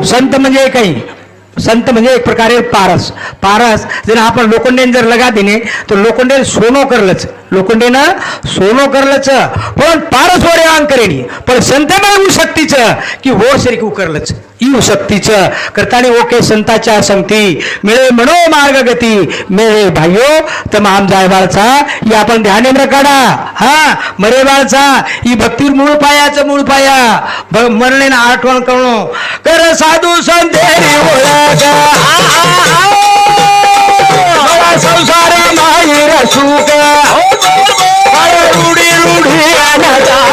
संत म्हणजे काही संत म्हणजे एक प्रकारे पारस पारस जर आपण लोखंडेन जर लगा देणे तो लोखंडेन सोनो करलच लोखंडेनं सोनो करलच पण पारस वरे अंग करेनी पण संत येऊ शक्तीचं की हो शरीक उकरलच येऊ शक्तीचं करताने ओके संताच्या संगती मिळे म्हणो मार्ग गती मिळे भाइयो तमाम जाय बाळचा ही आपण ध्यानेंद्र काढा हा मरे बाळचा ही भक्ती मूळ पाया मरणे ना आठवण करणं कर साधू संतेरी ओळख संसार माहीर सुख रूढी रूढी